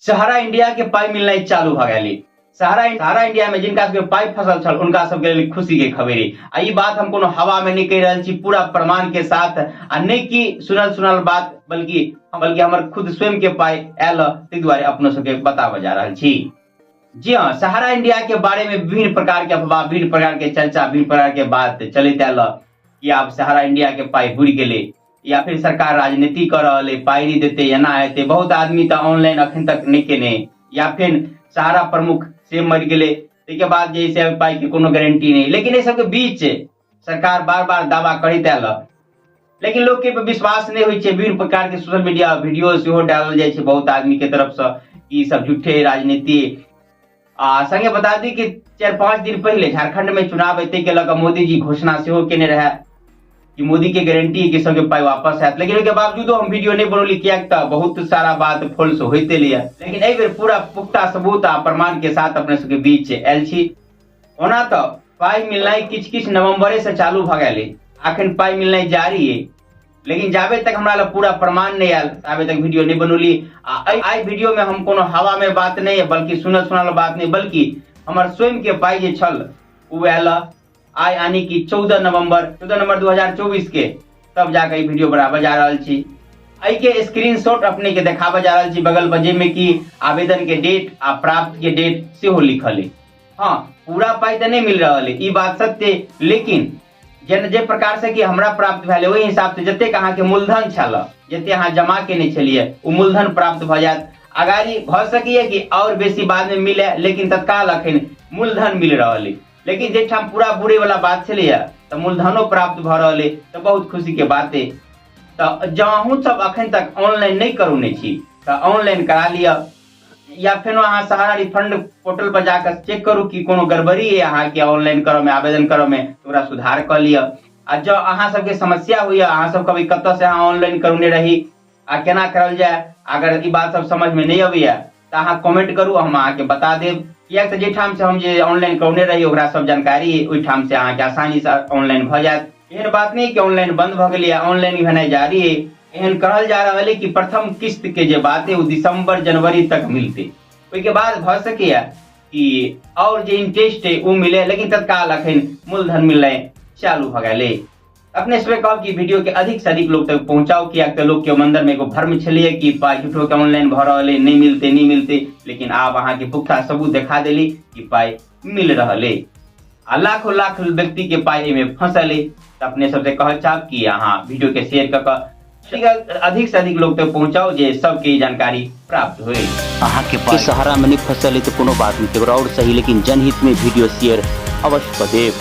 सहारा India के पाई मिलना चालू भ गई। सहारा इंडिया में जिनका सबके पाई फसल छल उनका सबके लिए खुशी के खबरी। आ ई बात हम कोनो हवा में नहीं कह रहे छी, पूरा प्रमाण के साथ आ नहीं की सुनल बात, बल्कि हमर खुद स्वयं के पाई आयल तै द्वारे अपनो सबके बताबऽ जा रहल छी। जी हाँ, सहारा इंडिया के बारे में विभिन्न प्रकार के अफवाह, विभिन्न प्रकार के चर्चा, विभिन्न प्रकार के बात चलते आयल कि आप सहारा इंडिया के पाई बुड़ गेले या फिर सरकार राजनीति कर रहा है, पाई नहीं देते या ना हेते। बहुत आदमी तो ऑनलाइन अखन तक नहीं केने, या फिर सहारा प्रमुख से मर गेले के बाद जैसे पाई की कोनो गारंटी नहीं। लेकिन ये सब के बीच सरकार बार बार दावा करते आयल, लेकिन लोग के विश्वास नहीं होय छै। विभिन्न प्रकार के सोशल मीडिया वीडियो सेहो डालल जाय छै बहुत आदमी के तरफ से कि सब झूठे राजनीति। संगे बता दी कि 4-5 दिन पहले झारखंड में चुनाव एते के लग मोदी जी घोषणा सेहो केने रहे कि मोदी के गारंटी कि सबके पाई वापस आयत। लेकिन उसके बावजूदो हम वीडियो नहीं बनौली, क्या बहुत सारा बात फॉल्स होते लिए। लेकिन एहि बेर पूरा पुख्ता सबूत आ प्रमाण के साथ अपने सबके बीच आयल छी। ओना तो पाई मिलनाई किछ नवंबरे से चालू भ गेलै, अखन पाई मिलनाई जारी है। लेकिन जाबे तक हमरा लग पूरा प्रमाण नहीं आयल ताबे तक वीडियो नहीं बनौली। आई वीडियो में हम कोनो हवा में बात नहीं है, बल्कि सुनल बात नहीं, बल्कि हमर स्वयं के पाई जे छल उ आयल आई, यानी कि 14 नवंबर 2024 के, तब जाके वीडियो बनाबे जा रहल छी। आई के स्क्रीनशॉट अपने के देखाबे जा रहल छी बगल पर, जेमे कि आवेदन के डेट आ प्राप्त के डेट सेहो लिखल है। हाँ, पूरा पाई तो नहीं मिल रहा है, ई बात सत्य, लेकिन जे प्रकार से कि हमरा प्राप्त भेल ओहि हिसाब से जते अहाँ के मूलधन छल, जते अहाँ जमा केने छलिए ओ मूलधन प्राप्त भ जायत। अगाड़ी भ सकैए कि और बेसी बाद में मिले, लेकिन तत्काल अखन मूलधन मिल रहा है। लेकिन जेठाम पूरा बुरे वाला बात छलिए तो मूलधनो प्राप्त भ रहा है, तो बहुत खुशी के बात है। तो जहाँ सब अखन तक ऑनलाइन नहीं करूने छी तो ऑनलाइन करा लिया, या फिर अहाँ सहारा रिफंड पोर्टल पर जाकर चेक करू कि कोनो गड़बड़ी है अहाँ के ऑनलाइन करो में, आवेदन करो में, तो ओकरा सुधार कर लिया। आ जो अहाँ सबके समस्या हुई, अहाँ सब कभी कत से अहाँ ऑनलाइन करूने रही आ केना करल जाए, अगर ई बात सब समझ में नहीं अबैया तो अहाँ कमेंट करू, हम अहाँ के बता देब। किया तो जेठाम से हम जे ऑनलाइन करने रही ओकरा सब जानकारी ओहिठाम से अहाँ के आसानी से ऑनलाइन भ जायत। एहन बात नहीं कि ऑनलाइन बंद भ गेलै, ऑनलाइन भेनाइ जारी है। एहन कहल जा रहा है कि प्रथम किस्त के जे बात है वो दिसंबर जनवरी तक मिलते, उसके बाद भ सके कि और जो इंटरेस्ट है वो मिले, लेकिन तत्काल अखन मूलधन मिलना चालू भ गए। अपने से कहब कि वीडियो के अधिक से अधिक लोग तक पहुंचाओ, किया तो लोग के अंदर में एगो भ्रम छलिए कि पाई झूठो के ऑनलाइन भ रहा है, नहीं मिलते, लेकिन आप अहाँ के पुख्ता सबूत देखा देली कि पाई मिल रहा है। लाखों लाख व्यक्ति के पाई में फंसल है। तो अपने सबसे कह चाहब कि अहाँ वीडियो के शेयर कर अधिक से अधिक लोग तक पहुंचाओ, जे सबके जानकारी प्राप्त हुए। अहाँ के पास सहारा में नहीं फसल है तो कोनो बात नहीं, और सही, लेकिन जनहित में वीडियो शेयर अवश्य कर देव।